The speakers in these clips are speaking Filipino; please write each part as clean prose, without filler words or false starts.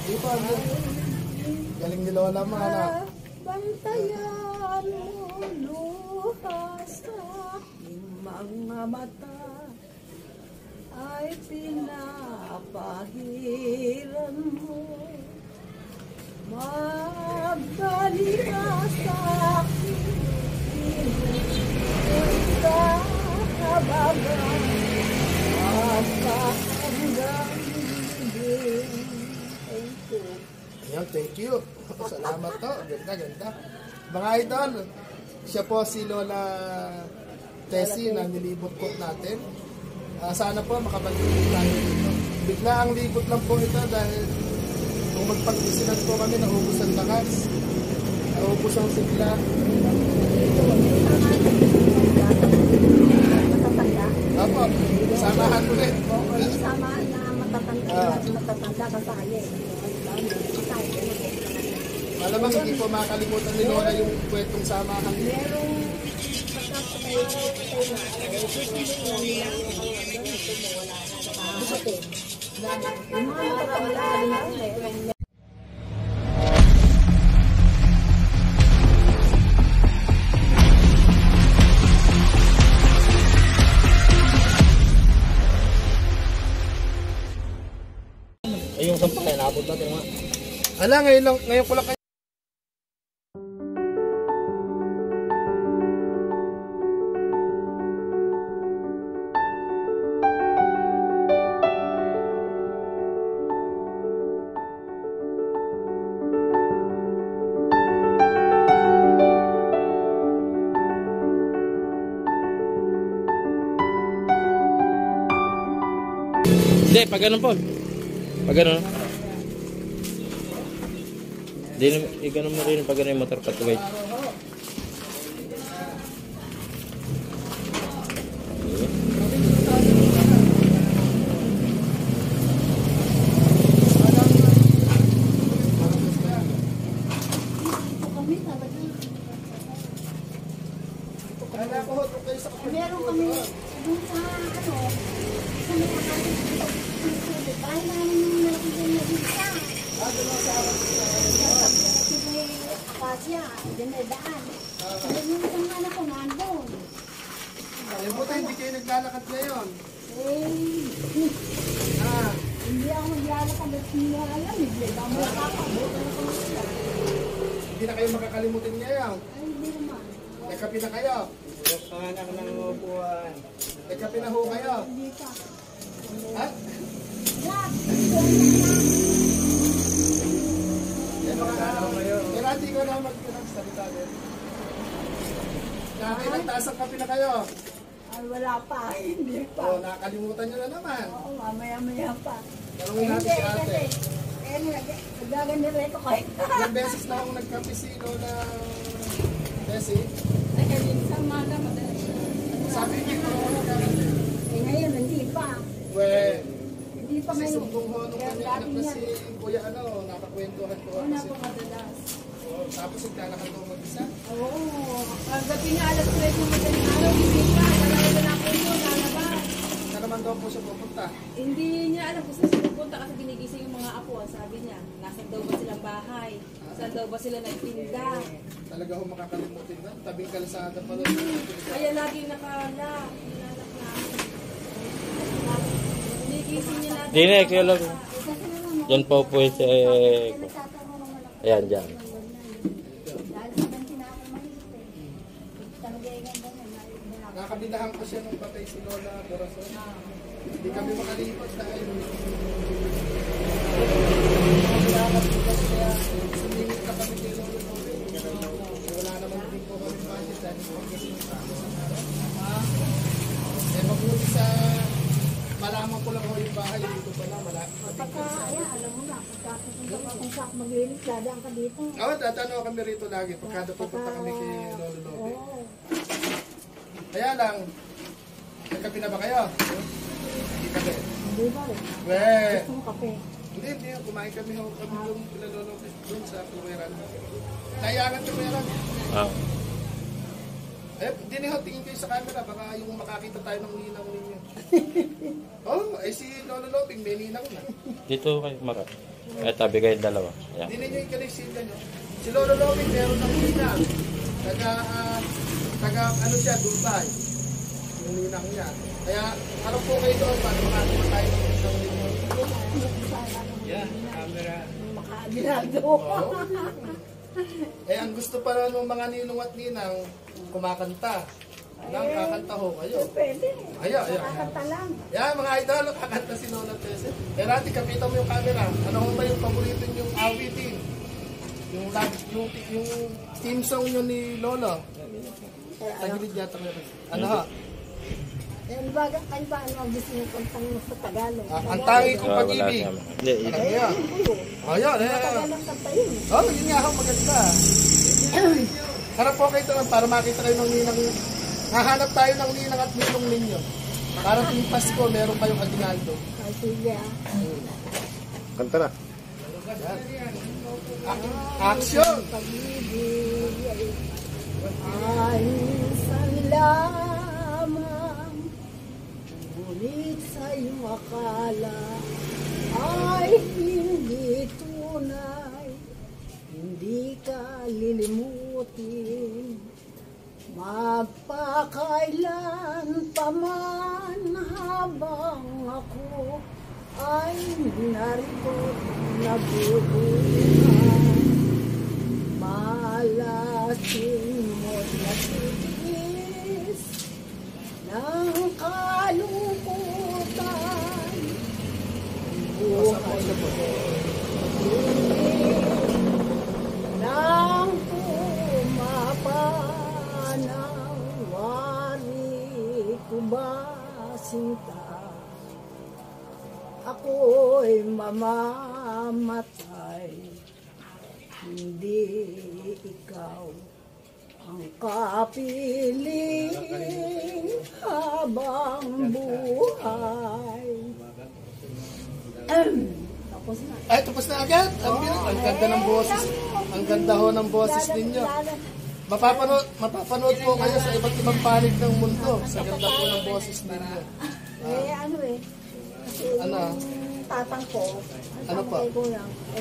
Di pa, galing ni Lola mo, ano? Bantayan mo luha sa aking mga mata ay pinapahiran mo. Magbalik ka sa akin, sa kabagan, hanggang hindi. Thank you. Ayan, thank you. Salamat to. Ganda, ganda. Mga idol, siya po si Lola Tessie na nilibot ko natin. Sana po makabalik tayo dito. Bigla ang libot lang po ito dahil kung magpag-isinan po kami, naubos ang lakas. Naubos ang sigla. Apo, samahan ulit. Samahan na matatanda ka tayo. Malamang hindi po makalimutan ni Lola yung kwentong samahan. Merong Ay, yung sampang kaya naabot natin mga. Ala, ngayon ko lang kayo. Hindi, pag ganun po. Pag ganun. Hindi, ganun mo rin pag ganun yung motor cut weight. meron kami dun sa sa may akasya bahay namin yung nagiging akasya, dinadaan. Yung isang anak ko nandun. Yung buta, hindi kayo naglalakad ngayon. Hindi ako maglalakad at hindi alam. Hindi na kayo makakalimutin ngayon. Ay, hindi naman. Nagkapi na kayo. Panganak ng upuan. Nagkapi na ho kayo. Hindi pa. Ha? Lahat. Pero hindi ko na magsalita din. Nagtaas ang kapi na kayo. Ay, wala pa. Hindi pa. O, nakakalimutan nyo na naman. Oo, mamaya-maya pa. Tanungin natin si ate. Nagaganire ko kayo. Ilang beses na akong nagkapi si Lola Tessie. Ay, kanina sa umaga, madalas. Sabi niyo ko ako Ngayon, hindi pa. Hindi pa kasi ngayon. sumbong ho nung kanyang anak na si Kuya nakakwentuhan ko. Oo, napakadalas. Tapos naglalakad ko mag-isa. Oo, kagabi nga alas 3 ng madaling araw, hindi pa. Dalawa na po yun, lalabas. Saan naman daw po siya pupunta? Hindi niya alam kung saan siya pupunta kasi ginigising yung mga apo. Sabi niya, nasan daw ba silang bahay? Saan daw ba sila nagtinda? Talaga ho makakalimutin na. Tabing kalsada pa rin. Kaya laging nakalak. Nilalak namin. Ginigising niya natin. Di na, kaya lang. Yan po po siya. Ayan, dyan. Nakabinahan ko siya nung patay si Lola Corazon. Hindi kami makalipat dahil sumingit na kami kay Lola Corazon. Wala naman din po kami budget dahil kasi yung practice ang araw. Mabuti sa malaman ko lang ko yung bahay dito pala. Alam mo na, kung saan mag-ilis, dadaan ka dito. Dadaan kami rito lagi pagkada pupunta kami kay Lolo Lobe. Kaya lang, nagkape na ba kayo? Hindi kape. Hindi ba rin? Gusto mo kape? Hindi. Kumain kami doon kila Lolo doon sa Plumeran. Nayangan Plumeran. Hindi na tingin kayo sa camera. Baka yung makakita tayo ng ninang ninyo. Si Lolo Lobing may ninang na. Dito kayo, Mara. Eh, tabi kayo dalawa. Yan. Hindi ninyo yung kaliksita nyo. Si Lolo Lomi, meron ng ninang. Ano siya, Dubai. Yung ninang niya. Kaya, ano po kayo doon para makakita tayo ng ninang ninyo? Makaaginado. Eh, ang gusto pa ng mga ninong at ninang, kumakanta. Nang kakanta ho kayo. Pwede. Ayan. Kakanta lang. Yan, mga idol, kakanta si Lola Tese. Eh, Rati, kapita mo yung camera. Ano ho ba yung paborito yung awitin? Yung team song nyo ni Lolo. Tagilid yata meron. Ano ha? Ano ba ang gusto nyo kantang sa Tagalog? Ang tangi kong Wala pag-ibig. siya. Hindi, Ano yan? Ayan, Tagalog kanta yun. Oh, yun nga ho, maganda. Harap po kayo doon para makita kayo ng ninang. Hahanap tayo ng ninang at ninong ninyo. Para tuwing Pasko, meron kayong aginaldo. Ay, sige. Kanta na. Action! Pag-ibig ay isang lamang, ngunit sa iyong akala ay hindi tunay, hindi ka lilimutin. Magpakailan pa man habang ako ay narito nabubuhay, malasing mo't natiis ng kalungkutan. Buhay ko nang pumapanaw, wari ko ba sinta? Ako'y mamamatay, hindi ikaw ang kapiling habang buhay. Tapos na. Ay, tapos na agad. Ang ganda ng boses. Ang ganda ho ng boses ninyo. Mapapanood po kayo sa iba't ibang panig ng mundo. Sa ganda po ng boses ninyo. Ano kasi Ano? yung tatang ko, Ano po?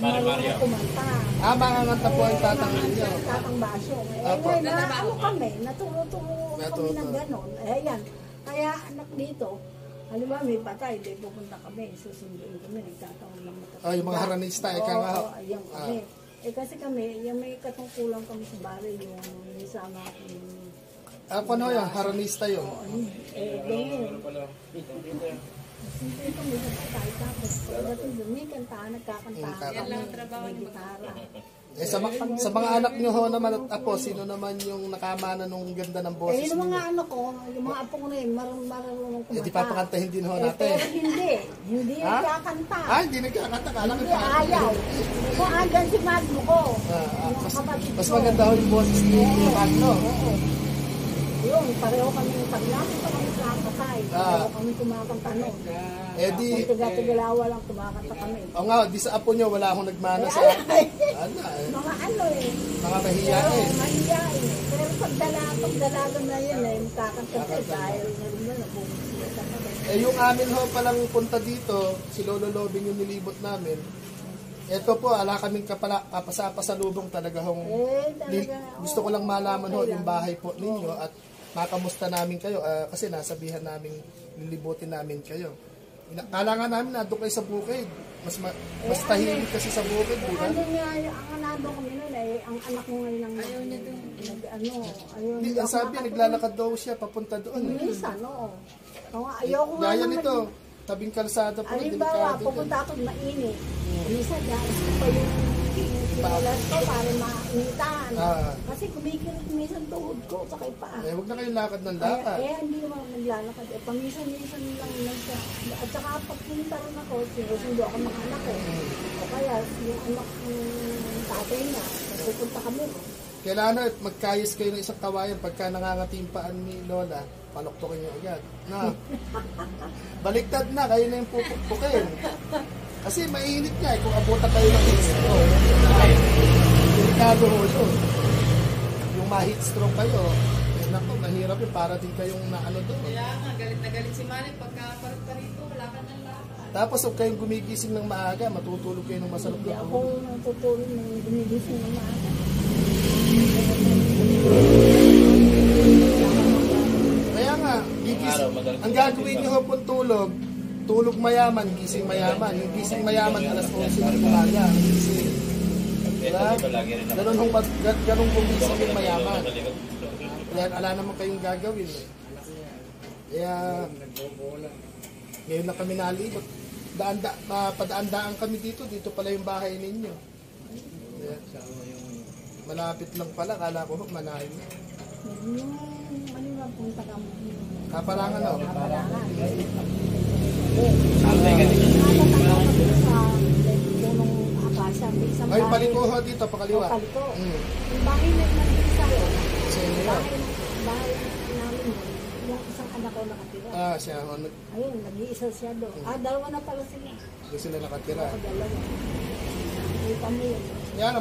Mario kumanta. Makakanta po ang tatang ninyo. Tatang Basyo. Apo. Ano kami, naturo-turo kami ng gano'n. Yan. Kaya anak dito, halimbawa may patay, di pupunta kami, susunduin kami, nagtataon lang matapos. Yung mga haranista, ika nga ho. Ayan kami. Kasi kami, yung may katungkulang kami sa bahay, yung isama yung Ano yan? Haranista yun. ganyan. Hindi kami sa patay, tapos pagdating doon, may kantahan, nagkakantahan Yan lang ang trabaho ng gitara. Sa mga anak nyo ho naman at apo, sino naman yung nakamana nung ganda ng boses Yung mga ninyo? ano ko, yung mga apo ko na yun, marunong kumanta. Di papakantahin din ho natin. Pero hindi Ha? nagkakanta. Hindi nagkakanta. Kala ko Hindi ayaw. Kung andyan si Magno ko, yung kapatid mas ko. maganda ho yung boses ni Magno. Oo. Yun, pareho kami, pag lapit pa kami kakatay, pareho kami kumakanta nun. Eh di, Kung tiga-tigalawa lang kumakanta kami. o nga, di sa apo nyo, wala akong nagmana sa... Mga ano Mga mahiyain. mahiyain. Pero pag dalagan na yun kakanta dahil na rin na nabubusitan kami. Yung amin ho palang punta dito, si Lolo Lobing yung nilibot namin. Ito po, ala kaming kapasapasalubong talaga hong... gusto ko lang malaman ho yung bahay po ninyo at makamusta namin kayo kasi nasabihan namin lilibutin namin kayo. Kala nga namin na doon kayo sa bukid. Mas tahimik kasi sa bukid, di ba? Ano nga, ang anado kami nun ang anak mo ngayon ang ayaw niya doon. Ang sabi, naglalakad daw siya papunta doon. Minsan, oo. Ayoko nga Gaya naman. nito, tabing kalsada po, Halimbawa, delikado pupunta ako mainit. Minsan, dahil ko pa yung pinulas ko para mainitan. Kasi kumikirit minsan tuhod ko, saka yung paa. huwag na kayong lakad ng lakad. Hindi naman naglalakad. Paminsan-minsan lang nagsa. At saka pagpunta rin ako, sinusundo ako ng anak ko. O kaya, yung anak ng tatay niya, pupunta kami. Kailangan magkayos kayo ng isang kawayan pagka nangangatimpaan ni Lola, paloktokin niyo agad. Na. Baliktad na, kayo na yung pupukpukin. Kasi mainit niya kung abutan kayo ng heat stroke. Delikado ho yun. Yung ma-heat stroke kayo, naku, mahirap yun para din kayong naano doon. Kaya nga, galit na galit si Manny pagka parito, wala ka ng lakad. Tapos huwag kayong gumigising ng maaga, matutulog kayo ng masarap Hindi na ako tulog. natutulog ng gumigising ng maaga. Kaya nga, gigising. Ang gagawin niyo po tulog, tulog mayaman, gising mayaman. Yung gising mayaman, alas 11 ng umaga. Gising. Diba? Ganun gumising yung mayaman. Kaya ala naman kayong gagawin. Kaya, ngayon na kami nalibot. Padaan-daan kami dito. Dito pala yung bahay ninyo. Kaya, malapit lang pala. Kala ko, manahin. Yung ano nga punta ka mo? Kapalangan ako. Kapalangan. Nakakatawa ka dito sa punong akasya. May isang Ay, paliko ho dito, pakaliwa. Paliko. Mm. Yung bahay na nandito sa'yo. Sa inyo yun. Bahay namin mo. Yung isang anak ko nakatira. Ah, siya ho. Ayun, nag-iisa siya doon. Dalawa na pala sila. Doon sila nakatira. Dalawa. May pamilya. Kaya na,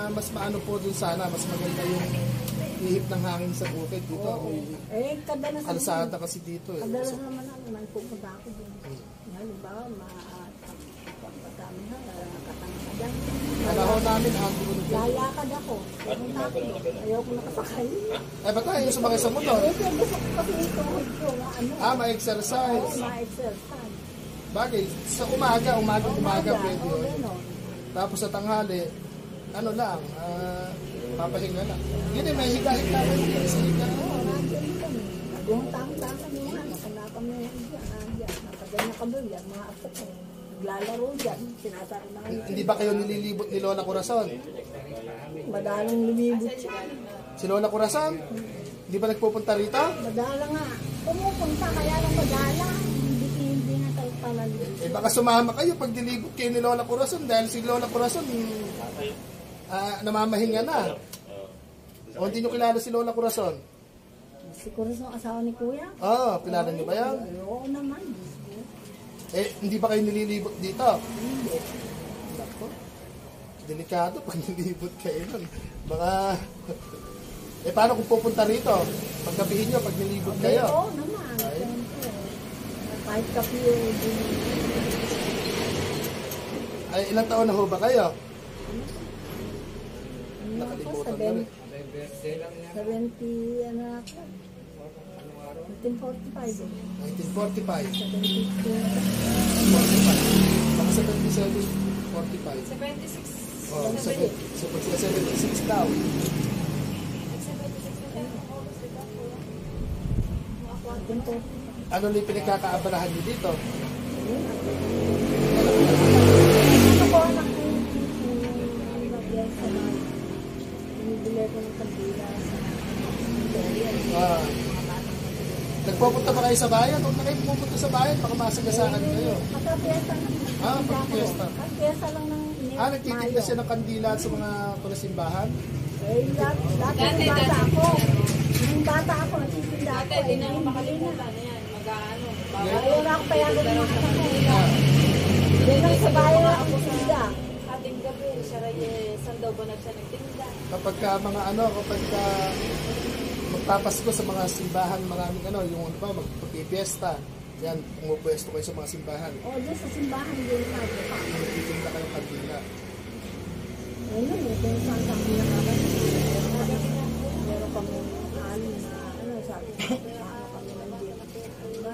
mas maano po dun sana. Mas maganda yung ihip ng hangin sa bukid dito. May Kadalasan. kalsada kasi dito eh. Kadalasan naman naman pupunta ako doon. Halimbawa, madami na, katangkadan. Kalaho namin ang gulong dito. Lalakad ako. Pupunta ako doon. Ayoko nakasakay. Eh, ba't tayo sumakay sa motor? Gusto ko kasi ito ko, ano. Ma-exercise. Ma-exercise. Bagay, sa umaga pwede yun. Tapos sa tanghali, ano lang, papahinga lang. Yun eh, may higa-higa ka yun sa higa. Oo, nandiyan kami. Nagbuhang-tang-tang yung ano, kaya kami nandiyan. Nakadyan na kami yan, mga apo ko. Naglalaro dyan, sinasari na kami. Hindi ba kayo nililibot ni Lola Corazon? Madalang lumibot siya. Si Lola Corazon? Hindi ba nagpupunta rito? Madala nga. Pumupunta, kaya lang madala. Hindi na tayo palalim. Eh baka sumama kayo pag nilibot kayo ni Lola Corazon dahil si Lola Corazon namamahinga na. O hindi nyo kilala si Lola Corazon? Siguro sa asawa ni Kuya? Oo, kilala nyo ba yan? Oo naman. Eh, hindi ba kayo nililibot dito? Hindi. Nako, delikado pag nilibot kayo nun. Baka, eh paano kung pupunta rito? Paggabihin nyo pag nilibot kayo? Oo naman. Ay. Siyempre. Kahit kapiyo. Ay, ilang taon na ho ba kayo? Ano ako? Nakalimutan na rin. 70, ano ako? 1945. 1945. 72. Baka 77, 45. 76. Oh, 76 daw. Ano na yung pinagkakaabalahan nyo dito? Ano ko anak ko yung nagyan sa mga binibili ko ng kandila sa Ah. Nagpupunta ba kayo sa bayan? Huwag na kayo pupunta sa bayan, baka masagasaan kayo. Magka-fiesta lang. Pag-fiesta. Pag-fiesta lang ng Nagtitinda siya ng kandila sa mga palasimbahan? Eh, dati nung bata ako. Nung bata ako, nagtitinda ako. Dati, di na ako makalimutan na yan. Mag-ano. Ayaw na ako payagan ng mga anak ko. Ah. Yan lang sa bayan ako tinda. Ating gabi, siya rin, saan daw ba siya nagtinda? Kapag magpapasko sa mga simbahan, maraming yung ano ba, magpipiesta. Yan, pumupwesto kayo sa mga simbahan. O, dyan sa simbahan din na. Magtitinda kayo ng kandila. Ayun, kung saan kami nakaban. Meron kami alim na, sabi ko, ano kami nandiyan.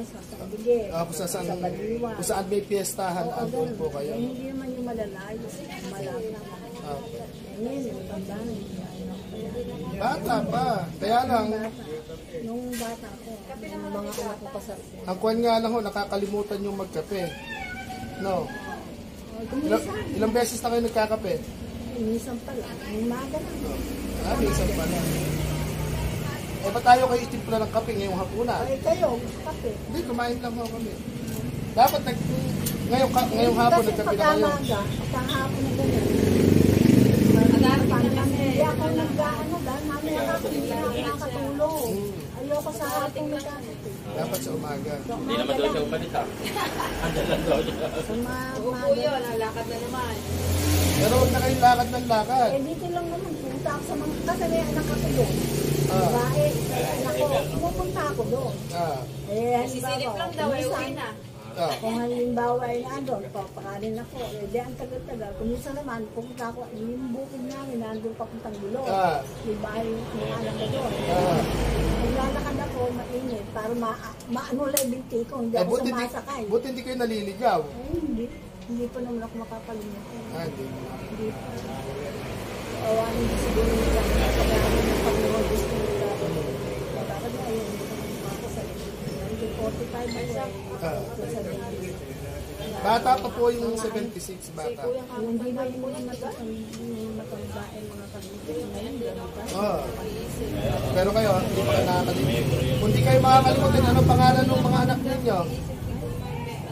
Sa Kabige, sa Baliwa. Kung saan may piestahan, andun po kayo. Hindi naman yung malalayo. Malapit. Ah. Ngayon, yung tanda na Bata pa. Kaya lang, nung bata ko, yung mga anak ko kasal. ang kwan nga lang ho, nakakalimutan yung magkape. No? Ilang beses na kayo nagkakape? Minsan pala. Yung maga lang. Minsan pa na. Eh, ba't tayo kayo itimpla ng kape ngayong hapunan? Ay, kayo, kape. Hindi, kumain lang ho kami. Dapat ngayong hapon nagkape na kayo. Pagkahapon na ganyan. Hindi ako nag-ano dahil namin nakakatulong. Ayoko sa ating nagkakape. Dapat sa umaga. Hindi naman daw siya umalis ha. Andyan lang daw siya. Upo yun, lalakad na naman. Pero huwag na kayong lakad ng lakad. Eh, dito lang naman. Punta ako sa mga, kasi may anak ako doon. Ah. Babae, anak ko, pumupunta ako doon. Ah. Eh, Sisilip lang daw, ay uwi na. Kung halimbawa ay nandun, papakanin ako. Eh, di ang tagal-tagal. Kung minsan naman, pupunta ako, yung bukid namin, nandun papuntang gulo. Yung bahay ng anak ko doon. Naglalakad ako, mainit, para maano lang yung binti ko, hindi ako sumasakay. Buti hindi kayo naliligaw? Hindi pa naman ako makakalimutan. Hindi pa. Awanin ko siguro nila. Pagkakas ng Panginoon, gusto nila. Bakit na yun? Ako sa 45 years. Bata pa po yung 76 bata. Hindi ba yung mga matandaan mga kagutin ngayon? Pero kayo, hindi pa nakakalimutan. Kung di kayo makakalimutan, ano pangalan ng mga anak ninyo?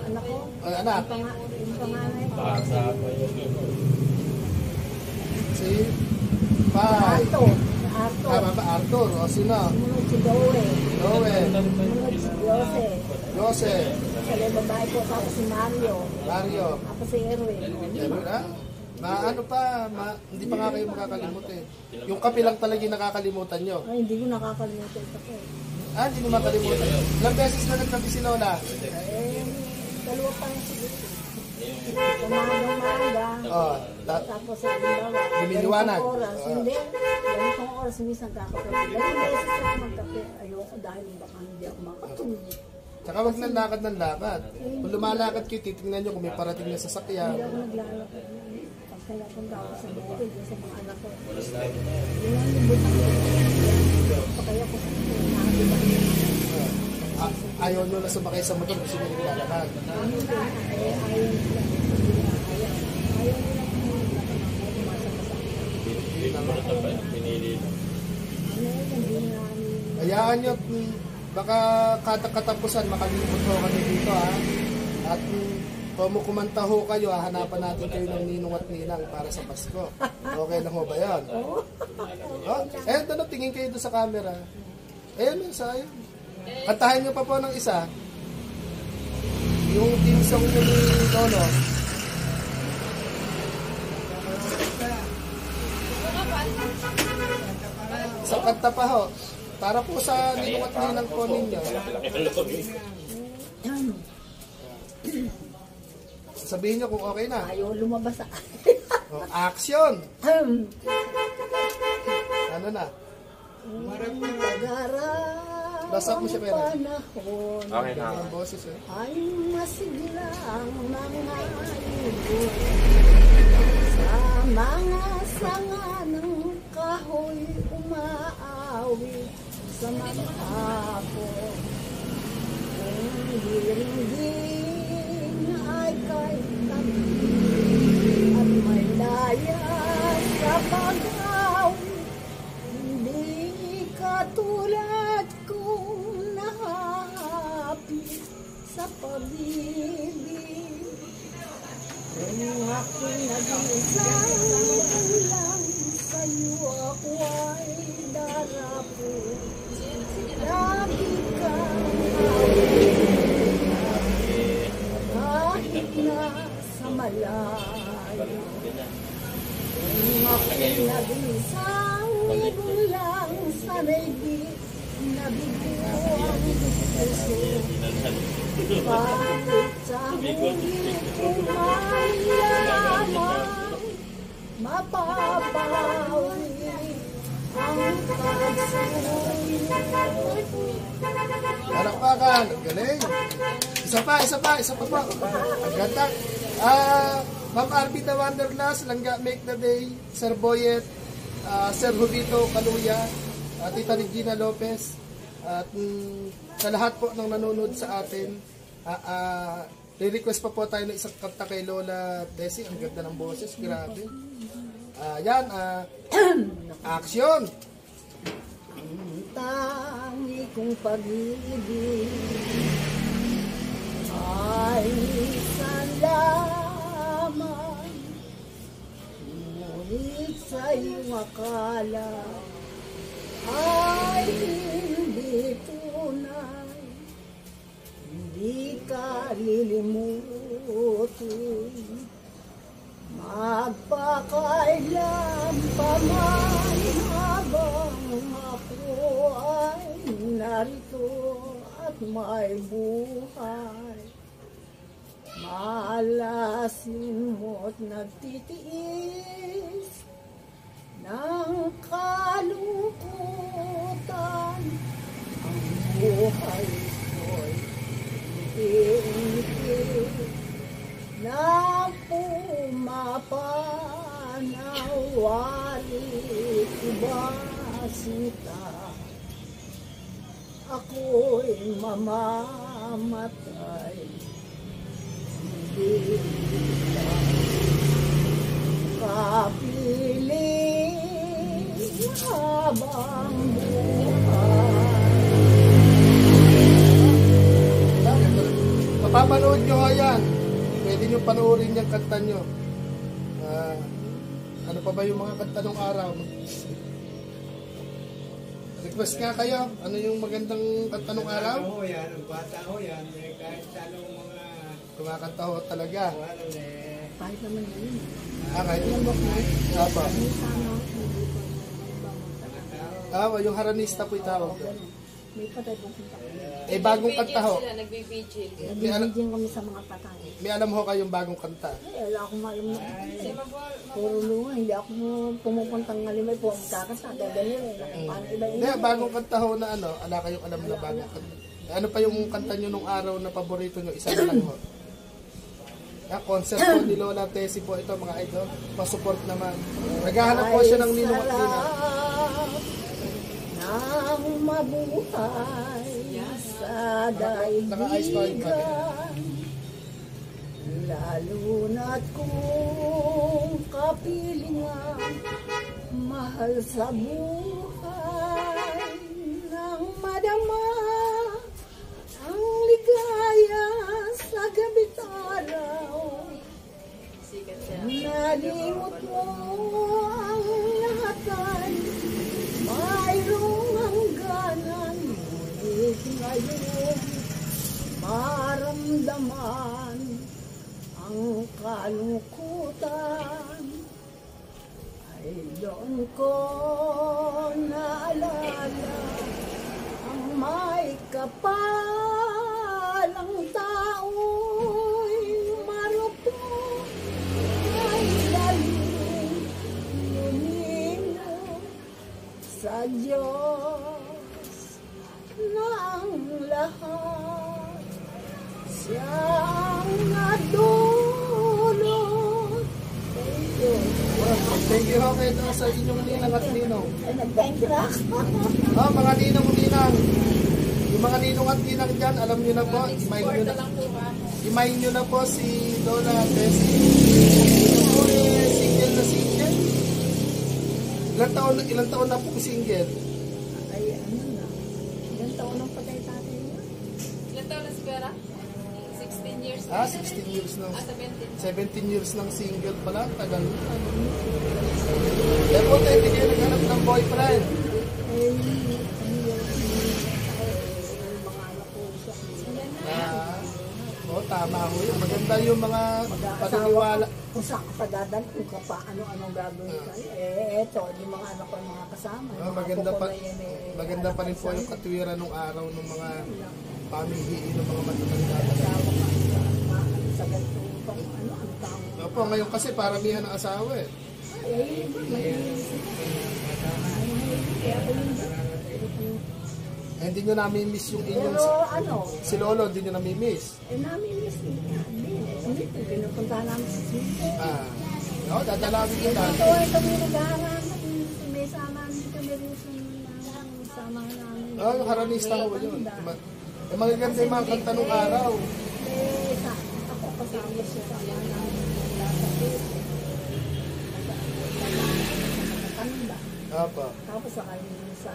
Anak ko? Anak? Yung panganay ko. Si Pai. Arthur. Tama ba? Arthur. O sino? Sumunod si Doe. Sumunod si Jose. Jose. Sa babae ko, tapos si Mario. Ako si Erwin. Erwin, ano pa, hindi pa nga kayo makakalimutan. Yung kape lang talaga yung nakakalimutan nyo. Ay, hindi ko nakakalimutan ito ko. Hindi mo makalimutan. Ilang beses na nagkape si Lola? Dalawa pa yung siguro. Umaga. Tapos sa lumiliwanag. Hindi. Ganitong oras minsan kakape. Ganitong beses ako magkape. Ayoko dahil baka hindi ako makatulog. Tsaka wag ng lakad ng lakad. Kung lumalakad kayo, titingnan nyo kung may parating na sasakyan. Hindi ako naglalakad. Pag kinapunta ako sa bukid, sa mga anak ko. Yun ang libot ako. Kaya ko sa ayaw nyo na sumakay sa motor kasi nyo naglalakad. Ayaw nila. Ayaw nyo, baka katapusan makalimot ho kami dito at kumanta ho kayo, hanapan natin kayo ng ninong at ninang para sa Pasko. Okay lang ho ba yan? Doon tingin kayo doon sa camera. Ayun, sayang. Kantahin nyo pa po ng isa. Yung team song nyo ni Lolo. Isang kanta pa ho. Para po sa ninong at ninang po ninyo. Sabihin nyo kung okay na. Ayaw lumabas sa action! Ano na? Basta mo siya pera. Okay na. Ang boses ay masigla ang mga ibon sa mga sanga ng kahoy umaawi sa mga hapon. Ang hiringgin ay kay tabi at may laya sa pag-awi. Hindi katulad kong nahahapit sa pag-ibig. Kung ako'y nag-isang lang sa'yo ako ay darapo. Lagi kang kahit na sa malayo. Kung ako'y nag-isang lang sana'y di nabiguan puso. Bakit sa huli kumalaman mapapawi ang pagsulit. Palakpakan, galing. Isa pa po. Ang ganda. Ma'am Arby the Wanderlust, Langga Make the Day, Sir Boyet, Sir Jovito Kaluya, Tita Regina Lopez, at sa lahat po ng nanonood sa atin, re-request pa po tayo ng isang kanta kay Lola Desi. Ang ganda ng boses, grabe. Action! Tangi kong pag-ibig ay isang lamang, ngunit sa iyong akala ay hindi tunay. Hindi ka lilimutin magpakailan pa man habang ako ay narito at may buhay. Maalasin mo't nagtitiis ng kalungkutan. Ang buhay ko'y iinit na pumapanawari iba sinta. Ako'y mamamatay. Hindi ka kapiling habang buhay. Mapapanood nyo ho yan. Pwede nyo panoorin yung kanta nyo. Ano pa ba yung mga kanta ng araw? Request nga kayo. Ano yung magandang kanta ng araw? Ano yan, ang bata ho yan, kahit anong mga Kumakanta ho talaga. Kahit naman yun. Kahit Alam mo ko, Apa. may sana ako, Yung haranista po itawag. may patay pong punta ko. Bagong kanta ho. Sila, nagbibigil. Nagbibigyan kami sa mga patay. May alam ho kayong bagong kanta. Wala akong malam na. Puro lunga, hindi ako pumupuntang ngalimay po ang kakasa. Ganyan paano iba Hindi, bagong kanta ho na ano. Ala kayong alam na bagong kanta. Ano pa yung kanta nyo nung araw na paborito nyo? Isa na lang ho. Concert po ni Lola Tessie po ito mga idol. Pasupport naman. Naghahanap po siya ng ninong at ninang. nang mabuhay sa Naka-ice pa rin ba? daigdigan. Lalo na't kung kapilingan, mahal sa buhay nang madama ang ligaya sa gabi't araw. Sikat siya. Nalimot mo ang lahat, mayroong hangganan, ngunit ngayon maramdaman ang kalungkutan. Ay doon ko naalala ang may kapalang tao'y marupok ay galing lumino sa Diyos ng lahat. Siyang nadulot. Thank you ho kayo sa inyong ninang at ninong. Ay, nag-bankrupt. Mga ninong-ninang. Yung mga ninong at ninang dyan, alam nyo na po, imayin nyo na po si Lola Tessie. Ito po single na single. Ilang taon na po single? Ay, ano na. Ilang taon ang patay tatay niya? Ilan taon na si Vera? 16 years. 16 years na. 17 years ng single pala. Tagal na. Kaya po tayo, hindi kayo naghanap ng boyfriend. Eh, mga anak ko siya. Tama ho yun. Maganda yung mga paniniwala. Kung saan ka padadan, kung ka pa, ano-anong gagawin ka. Eto, yung mga anak ko, mga kasama. Maganda pa rin po yung katwiran ng araw ng mga pamilihin ng mga matatanda. Asawa ka, sa ganito, ano, ang tao. Opo, ngayon kasi paramihan ng asawa eh. Ay, Hindi nyo nami-miss yung inyong pero ano, si Lolo, hindi nyo nami-miss. namimiss niya. Hindi, pinupunta namin sa sito. Dadalawin ko lang. Ito ay kami nag-aaral. May sama kami rin sa mga namin. Yung haranista ko yun. Magaganda yung mga kanta nung araw. Ako kasama siya sa mga namin. Kanila. Opo. Tapos sa kayo sa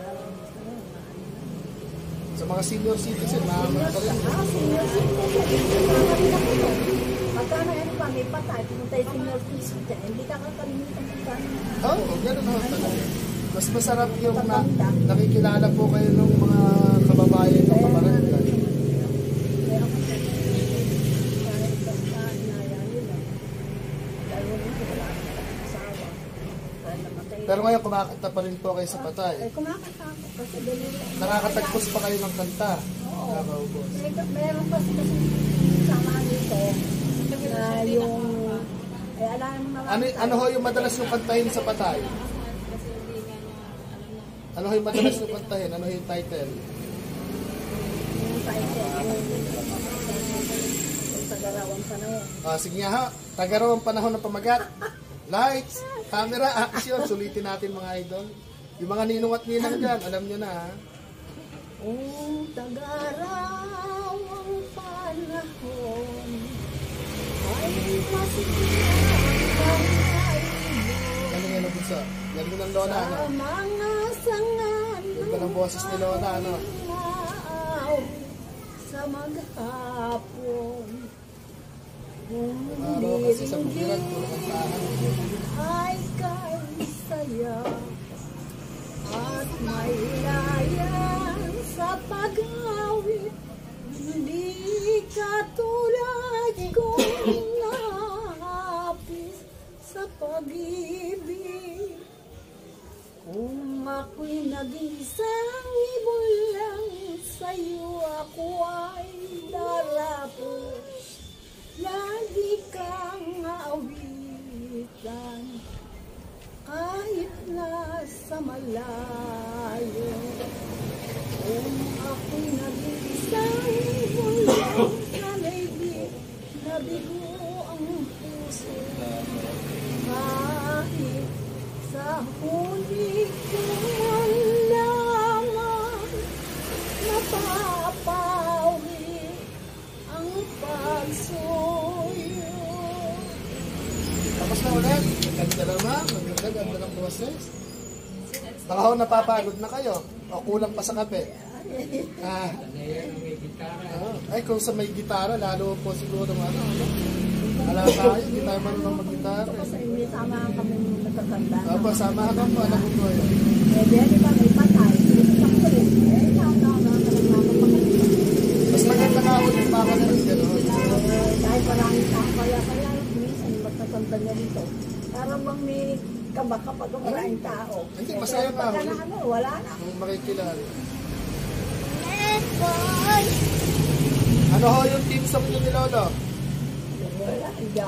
Sa mga senior citizen, mahamad pa rin. senior citizen. Pagka na ano pa, may patay, pumunta yung senior citizen. Hindi ka kakalimutan kung Ganun ho. Mas masarap yung nakikilala po kayo ng mga kababayan ng kabarangay. Pero ngayon kumakanta pa rin po kayo sa patay. Kumakanta ako kasi Nakakatagpos pa kayo ng kanta. meron kasi sama dito na yung, eh alam mo Ano ho yung madalas yung kantahin sa patay? Ano ho yung madalas yung kantahin? Ano ho yung title? yung title, yung tagarawang panahon. Sige nga ha, tagarawang panahon ng pamagat. Lights, camera, action. Sulitin natin mga idol. Yung mga ninong at ninang dyan, alam nyo na ha. Tagarawang panahon ay masiglang Galing yan ang bunso. Galing ng Lola, ano? sa mga sangan Ganda ng boses ni Lola, ano? sa maghapon. Araw kasi sa bukiran, puro kantahan. Ay kay saya at may layan sa pag-awit, hindi katulad kong nahapis sa pag-ibig. Kung ako'y nag-isang ibon lang sa'yo, ako ay darapos. Lagi kang awitan, kahit nasa malayo. Kung ako'y nag-isang ibon lang sa laibig, nabigo ang puso. Kahit sa huli ko man lamang napapawi ang pagsuyo. Tapos na ulit. Ganda naman. Ganda ng boses. Baka ho napapagod na kayo. O kulang pa sa kape. Ay, kung sa may gitara, lalo po siguro ano. Alam tayo, hindi tayo marunong mag-gitara. Kasi may samahan kami ng natatanda. Opo, samahan ko po. Alam ko po yun. Eh, di ba may patay? Sa kulit. Eh, Mas maganda nga ulit pa ako na rin gano'n. dahil maraming tao. Kaya minsan magtatanda niya dito. Parang bang may kabak kapag maraming tao. Hindi, masaya nga Pagka ulit. na ano, wala na. Kung makikilala. Ano ho yung team song nyo ni Lolo? Wala, hindi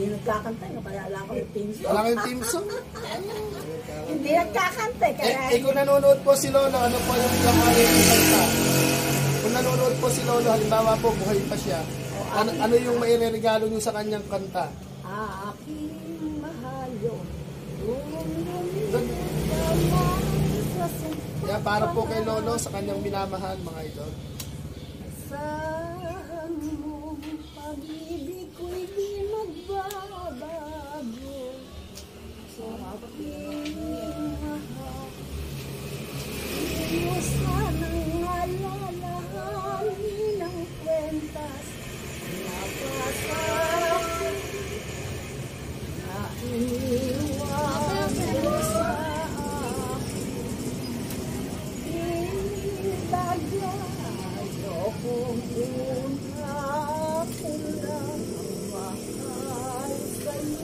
nagkakanta. Kaya wala ko yung team song. Wala kayong team song? Hindi nagkakanta. Kaya Kung nanonood po si Lolo, ano po yung kamarin ng kanta? Kung nanonood po si Lolo, halimbawa po, buhay pa siya, ano yung maireregalo nyo sa kanyang kanta? aking mahal yun. Kaya para po kay Lolo, sa kanyang minamahal, mga idol. Asahan mo, pag-ibig ko'y di magbabago. Sa aking mahal, hindi mo sanang alalahanin ang kwentas na pasakin na iniwan mo sa kung una ko lang mahal sa'yo.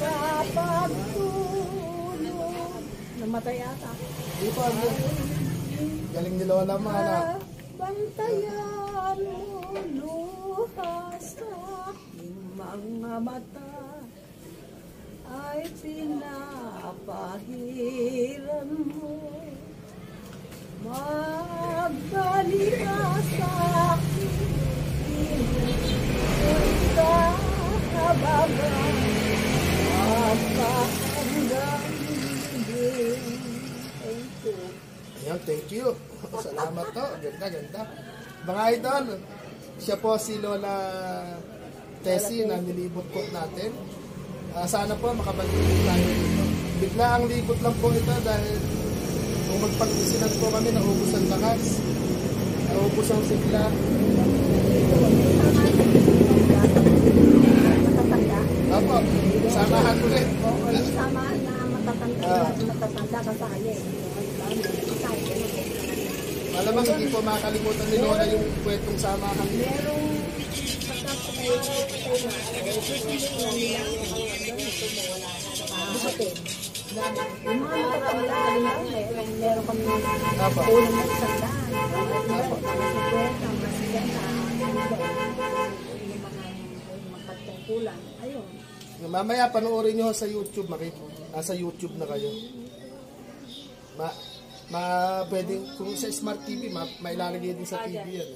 Sa pagtulog. Namatay ata. Di po, galing ni Lola, mga anak. Bantayan mo luha sa aking mga mata ay pinapahiran mo. Magbalik ka sa akin, hindi ka kabagan, hanggang hindi. Thank you. Ayan, thank you. Salamat to. Ganda, ganda. Mga idol, siya po si Lola Tessie na nilibot po natin. Sana po makabalik tayo dito. Bigla ang libot lang po ito dahil kung magpag-isinan po kami, naubos ang lakas. Naubos ang sigla. Matatanda. Opo, samahan ulit. Oo, yung samahan na matatanda kasali. Malamang hindi po makakalimutan ni Lola yung kwentong samahan. Merong yung mga matatanda lang, meron kami Apo. unang magsandaan. Mas 50, mas 60. magpatungkulan. Ayun. Mamaya panoorin nyo sa YouTube, nasa YouTube na kayo. Pwedeng, kung sa Smart TV, mailalagay din sa TV yan.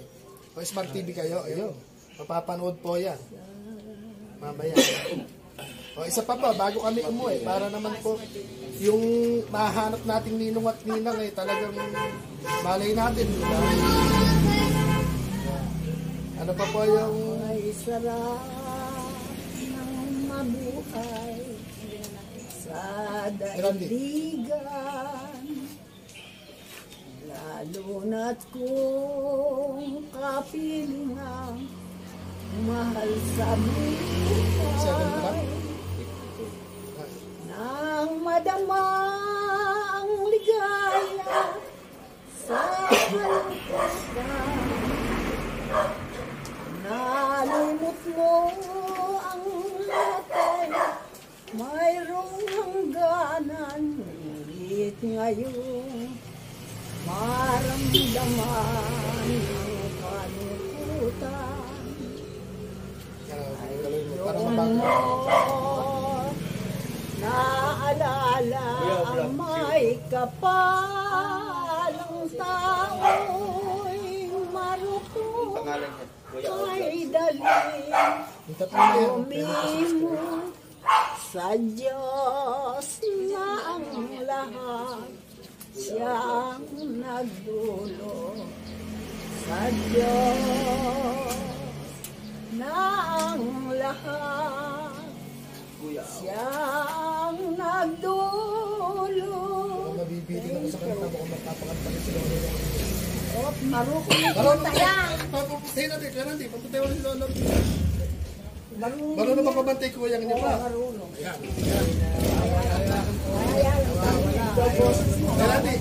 Kung Smart TV kayo, ayun. Mapapanood po yan. Mamaya. O, isa pa po, bago kami umuwi, para naman po, yung mahanap nating ninong at ninang talagang malay natin. Diba? Ano pa po yung... Ay, sarap ng mabuhay sa daigdigan. Lalo na't kung kapilingan, mahal sa buhay. Nang madama ang ligaya sa kalukusan, nalimot mo ang lahat, mayroong hangganan, ngunit ngayon maramdaman ang kalungkutan. Ayun mo, naalala ang may kapalang tao'y marupok ay daling umimo sa Diyos na ang lahat. Siyang nagdulo sa Diyos na ang lahat. Siyang nagdulo. Mabibili ako sa kanta mo kung magpapakanta ko sila. Marunong kanta yan. Papaputay natin, kaya natin, paputay ko rin lolo. Marunong ba kumantay ko yung niya pa? Marunong. Ayan. Kaya natin,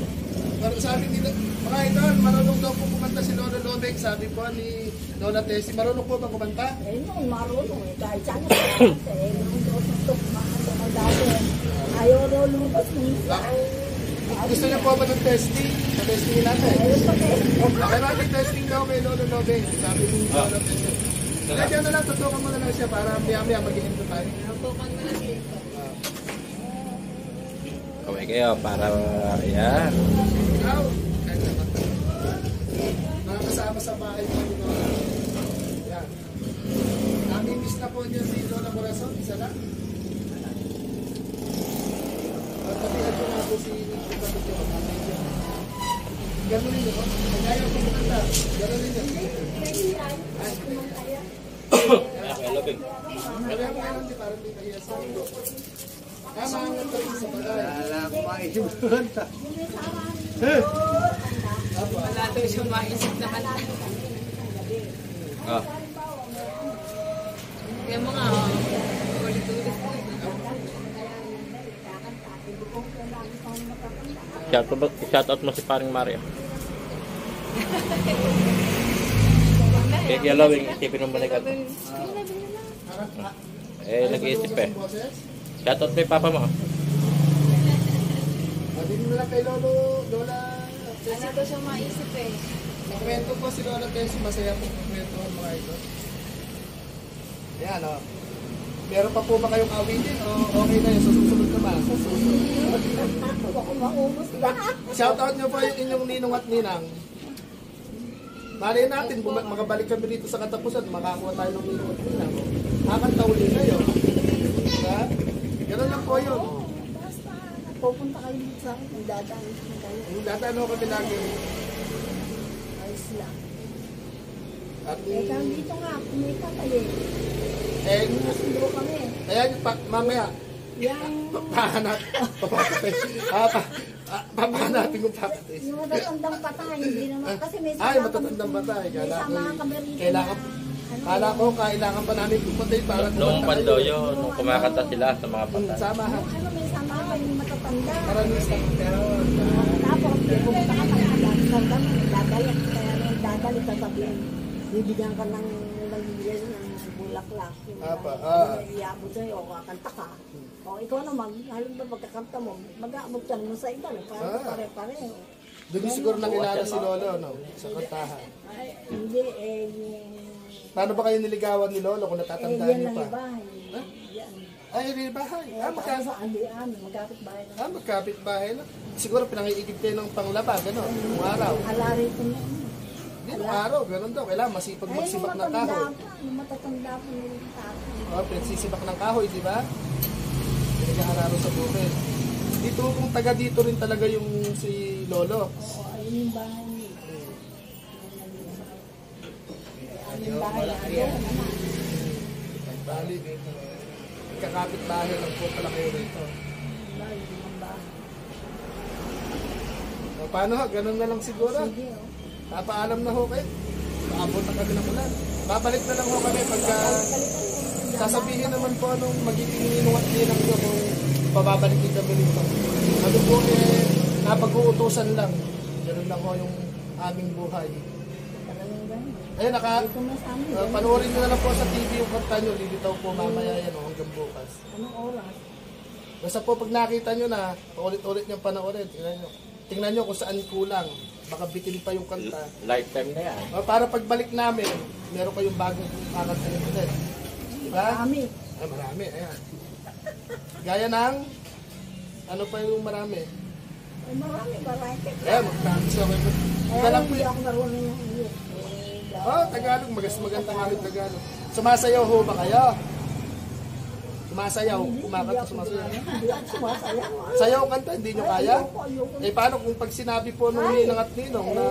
sabi nila, mga idol, marunong daw po kumanta si Lolo Lobek, sabi po ni Lola Tessie, marunong po ba kumanta? Eh, noon marunong eh. Kahit saan na kumanta eh. Nung tutok, mga dati. Ayaw daw lumabas minsan. Gusto niya po ba ng testing? Sa testing natin. Kaya natin testing daw kay Lolo Lobek, sabi ni Lola Tessie. Kaya dyan na lang, tutukan mo na lang siya para maya-maya mag-iinto tayo. Tutukan mo na siya. Okay kayo, para yan. Ikaw, kahit naman. Mga kasama sa bahay mo. Yan. Nami-miss na po niya si Lola Corazon, isa lang. At tabihan ko nga po si kapatid ko. Gano'n rin yun. Kaya po kumanta. Gano'n rin yun. Okay, Lobek. Kaya mo lang di parang di kaya sa mundo. Kama ang nagtarin sa bagay. Alam ko makisimpunta. Wala daw siya maisip na kanta. Ah. Kaya mga ulit-ulit. Shoutout mo si paring Mario. Kaya Lobek, isipin mo balik. Nag-iisip eh. Shoutout mo yung papa mo. Mabili na lang kay Lola. Kasi daw siya maisip eh. Kwento po si Lola Tessie, masaya po kwento ang mga ito. Ayan o. Meron pa po ba kayong awitin o okay na yun? Susunod naman. Ako maumos lahat. Shoutout nyo po yung inyong ninong at ninang. Malay natin, makabalik kami dito sa katapusan, makakuha tayo ng ninong at ninang. Kakanta uli kayo. Diba? Ganun lang po yun. Basta, pupunta kayo dito sa akin, kung dadaan kayo. Yung dadaan ho kami lagi. Ayos lang. At Kaya dito nga, kumita tayo. Nasundo kami. kaya mamaya, Yang papahanapin kung papatay. yung matatandang patay, hindi naman. Kasi may Ay, matatandang patay. samahan kami rito. Kala ko, kailangan pa namin pumatay para Noong pando yun, nung kumakanta sila sa mga patay. Samahan. May samahan yung matatanda. Karanista. Pero, Tapos, pumunta ka pa dadalik. Kaya nung dadalik ka sabihin, bibigyan ka ng bulaklak. Iabot sa'yo, o kakanta ka. O ikaw naman, halim ba pagkakanta mo, mag-aabot ka naman sa iba. Para pare-pareho. doon siguro nakilala si Lolo, no? Sa kantahan. Ay, hindi, Paano ba kayo niligawan ni Lolo kung natatandaan yan niyo lang pa? yung bahay. Ha? Yan. Ay, yung bahay. Magkapit bahay na. Magkapit bahay lang. Siguro pinangiigib kayo ng panglaba, gano'n, yung araw. Alari ko na. Hindi, nung araw, gano'n daw. Kailangan masipag magsibak ng kahoy. Yung matatanda po yung tatay. Oh, pinagsisibak ng kahoy, di ba? Pinag-aararo sa bukid. Dito, kung taga dito rin talaga yung si Lolo. Oo, ayun yung bahay niya. Ayun yung bahay niya. Bali, kakapit bahay lang po pala kayo rito. O, paano ho? Ganun na lang siguro. Sige, oh. Papaalam na ho kayo. Paabot na kami ng ulan. Babalik na lang ho kami pagka sasabihin naman po anong magiging inuwat nilang nyo kung pababalik din kami rito. Ano po napag-uutusan lang. Ganun lang ho yung aming buhay. Ayun, panoorin nyo na lang po sa TV yung kanta nyo. Lilitaw po mamaya yan hanggang bukas. Anong oras? Basta po pag nakita nyo na, paulit-ulit nyo panoorin. Tingnan nyo kung saan kulang. Baka bitin pa yung kanta. Lifetime na yan. Para pagbalik namin, meron kayong bagong kakanta nyo ulit. Diba? Marami. Ay, marami. Ayan. Gaya ng, ano pa yung marami? Ay, marami. Ayan, mag-practice ako. Kaya lang hindi ako marunong ng iyo. Tagalog. Maganda nga rin Tagalog. Sumasayaw ho ba kayo? Sumasayaw? Kumakanta, sumasayaw? Hindi ako sumasayaw. Sayaw kanta, hindi nyo kaya? Eh paano kung pag sinabi po nung ninang at ninong na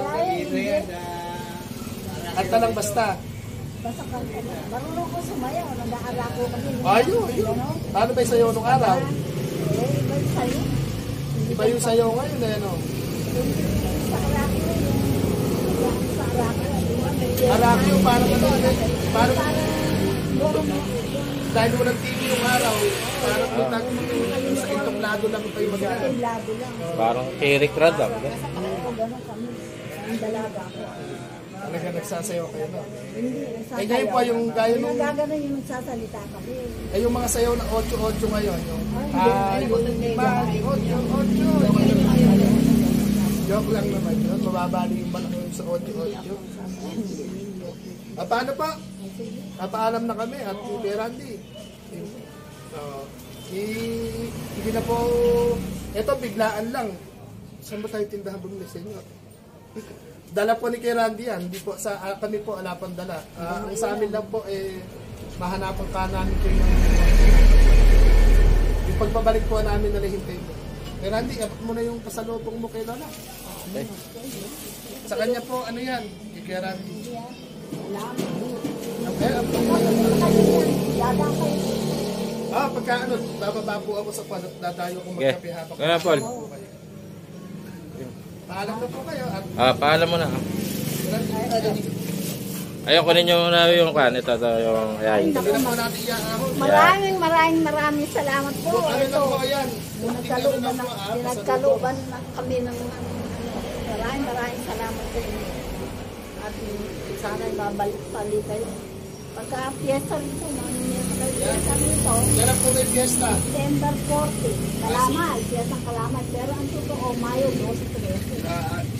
kanta lang basta? Basta kanta na. Marunong ko sumayaw. Nag-aala ko kami. Ayun. Paano ba yung sayaw nung araw? Iba yung sayo. Iba yung sayaw ngayon eh, no? Sa Araki ko yung sa Araki. Araki yung parang ano eh. Parang Parang dahil walang TV yung araw, parang sa intoklado lang pa yung mag-aaral. lado lang. Parang kay Rick Radam. Oo, gano'n kami. Ang dalaga ko. Talaga nagsasayaw kayo, no? Hindi, Eh ngayon pa yung gaya nung, nagagano yung nagsasalita kami. eh yung mga sayaw ng 8-8 ngayon, yung joke lang naman yun, mababali yung malaki sa 8-8. Paano pa? Napaalam na kami at Kuya Randy. Hindi na po, eto biglaan lang. Saan ba tayo tindahan bumili sa inyo? Dala po ni Kuya Randy yan, hindi po, kami po ala pang dala. Ang sa amin lang po, mahanapan pa namin ko yung pagpabalik po namin na hintay mo. Kuya Randy, abot mo na yung pasalubong mo kay Lola. Sa kanya po, ano yan? Kay Kuya Randy. Pagka ano, bababa po ako sa pan at dadayo kong magkape habang Kaya Paul. paalam na po kayo at Paalam mo na. Ayun, kunin nyo na yung kan. Ito yung ayayin. hindi na po natin iyaahon. Maraming salamat po. Ano na po yan? Pinagkaluban na kami ng maraming salamat po. At sana babalik pali kayo. Pagka fiesta rin po, fiesta rito, Kailan po may fiesta? December 40, Kalamay, fiesta Kalamay. Pero ang totoo, Mayo 12.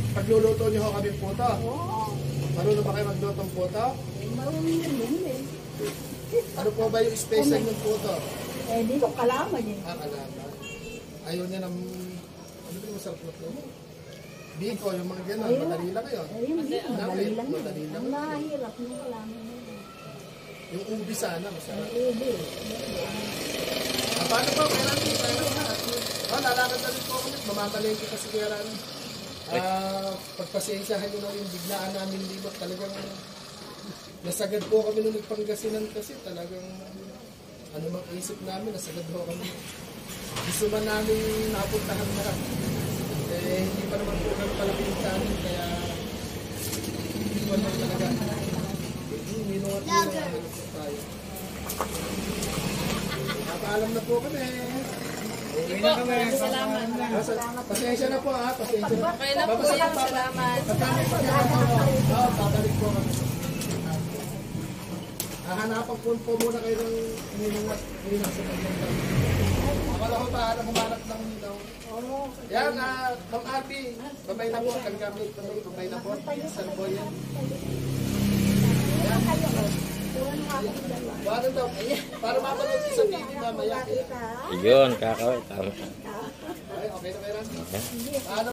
Pagluluto niyo ho kami puto. Oo, Marunong ba kayo magluto ng puto? marunong yun eh. Ano po ba yung special ng puto? Dito Kalamay eh. Kalama. Ayaw niya ng, ano ba yung masarap na puto? Biko, yung mga gano'n, madali lang yun. Ayun, madali lang yun. Madali lang. Ang nahihirap yung Kalamay na yun. Yung ubi sana, masarap. Ubi. Paano po, kaya natin tayo na. Lalakad na rin po kami. Mamamalengke kasi kaya rin. Pagpasensyahan nyo na yung biglaan namin libot. Talagang nasagad po kami nung nagpanggasinan kasi talagang ano mang isip namin, nasagad po kami. Gusto man namin napuntahan na. Hindi pa naman po kami palaking tanin, kaya hindi ko naman talaga. Minungat mo na po tayo. Napaalam na po kami. Salamat. Pasensya na po ha, pasensya na. Okay na po yan. Salamat. Babalik po kami. Hahanapan po muna kayo ng minungat sa pagkakita. Akala ko pa, humanap ng minaw. Yan, Ma'am Arby, babay na po, kang gamit, babay na po, Sir Boy yan. Yan, Paano daw? Para mapanood ko sa TV mamaya. Yun, kakawin. Tama. Okay na kailan? Paano